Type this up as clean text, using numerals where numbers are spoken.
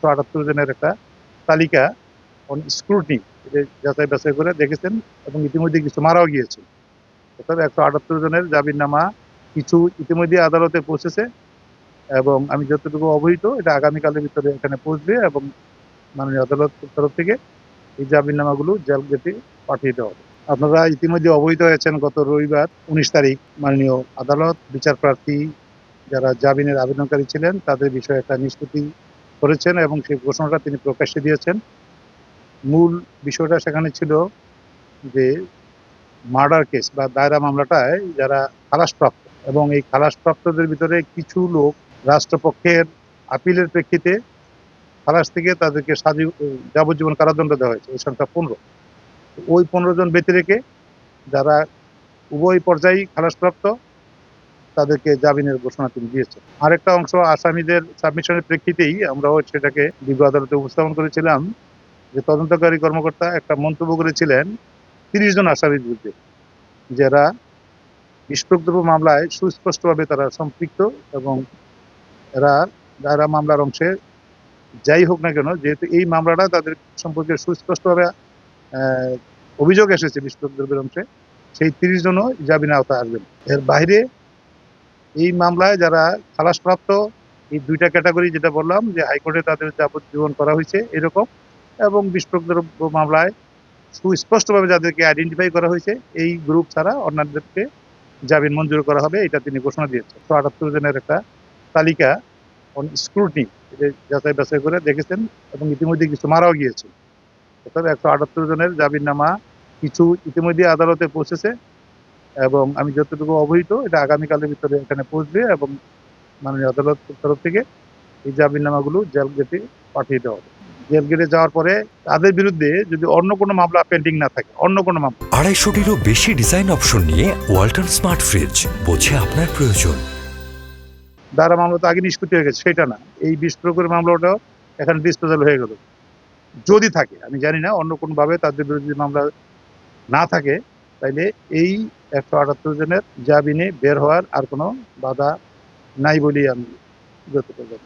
178 জনের একটা তালিকা অন স্ক্রুটিনি যাচাই বাছাই করে দেখেছেন এবং ইতিমধ্যে কিছু মারাও গিয়েছে। অর্থাৎ 178 জনের জামিননামা কিছু ইতিমধ্যে আদালতে পৌঁছেছে এবং আমি যতটুকু অবহিত এটা আগামীকালের ভিতরে এখানে পৌঁছবে এবং মাননীয় আদালতের তরফ থেকে এই জামিননামাগুলো জেল গেটে পাঠিয়ে দেওয়া হবে। আপনারা ইতিমধ্যে অবহিত হয়েছেন গত রবিবার 19 তারিখ মাননীয় আদালত বিচারপ্রার্থী যারা জামিনের আবেদনকারী ছিলেন তাদের বিষয়ে একটা নিষ্পত্তি করেছেন এবং সেই ঘোষণাটা তিনি প্রকাশ্যে দিয়েছেন। মূল বিষয়টা সেখানে ছিল যে মার্ডার কেস বা দায়রা মামলাটায় যারা খালাসপ্রাপ্ত এবং এই খালাসপ্রাপ্তদের ভিতরে কিছু লোক রাষ্ট্রপক্ষের আপিলের প্রেক্ষিতে খালাস থেকে তাদেরকে যাবজ্জীবন কারাদণ্ড দেওয়া হয়েছে। এই সংখ্যা 15। ওই 15 জন ব্যতি রেখে যারা উভয় পর্যায়েই খালাসপ্রাপ্ত তাদেরকে জামিনের ঘোষণা তিনি দিয়েছেন। আরেকটা অংশ আসামিদের সাবমিশনের প্রেক্ষিতেই আমরাও সেটাকে বিজ্ঞ আদালতে উপস্থাপন করেছিলাম যে তদন্তকারী কর্মকর্তা একটা মন্তব্য করেছিলেন 30 জন আসামির বিরুদ্ধে যারা বিস্ফোরক দ্রব্য মামলায় সুস্পষ্টভাবে তারা সম্পৃক্ত এবং এরা দায়রা মামলার অংশে যাই হোক না কেন যেহেতু এই মামলাটা তাদের সম্পর্কে সুস্পষ্টভাবে অভিযোগ এসেছে বিস্ফোরক দ্রব্যের অংশে, সেই 30 জনও জামিনের আওতায় আসবেন। এর বাইরে এই মামলায় যারা খালাসপ্রাপ্ত এই দুইটা ক্যাটাগরি যেটা বললাম যে হাইকোর্টে তাদের যাবজ্জীবন করা হয়েছে এরকম এবং বিস্ফোরক দ্রব্য মামলায় সুস্পষ্টভাবে যাদেরকে আইডেন্টিফাই করা হয়েছে এই গ্রুপ ছাড়া অন্যান্যদেরকে জামিন মঞ্জুর করা হবে এটা তিনি ঘোষণা দিয়েছেন। 178 জনের একটা তালিকা অন স্ক্রুটিনি যাচাই বাছাই করে দেখেছেন এবং ইতিমধ্যে কিছু মারাও গিয়েছে। অর্থাৎ 178 জনের জামিননামা কিছু ইতিমধ্যে আদালতে পৌঁছেছে এবং আমি যতটুকু অবহিত এটা আগামীকালের ভিতরে এখানে পৌঁছবে এবং মাননীয় আদালতের তরফ থেকে এই জামিননামাগুলো জেল গেটে পাঠিয়ে দেওয়া হবে। জেল গেটে যাওয়ার পরে তাদের বিরুদ্ধে যদি অন্য কোনো মামলা পেন্ডিং না থাকে, অন্য কোনো মামলা 250-টিরও বেশি ডিজাইন অপশন নিয়ে ওয়ালটন স্মার্ট ফ্রিজ, বোঝে আপনার প্রয়োজন। দায়রা মামলা তো আগে নিষ্পত্তি হয়ে গেছে সেটা না, এই বিস্ফোরকের মামলাটাও এখানে ডিসপোজাল হয়ে গেল। যদি থাকে, আমি জানি না, অন্য কোনোভাবে তাদের বিরুদ্ধে মামলা না থাকে তাইলে এই 178 জনের জামিনে বের হওয়ার আর কোনো বাধা নাই বলেই আমি যতটুকু জানি।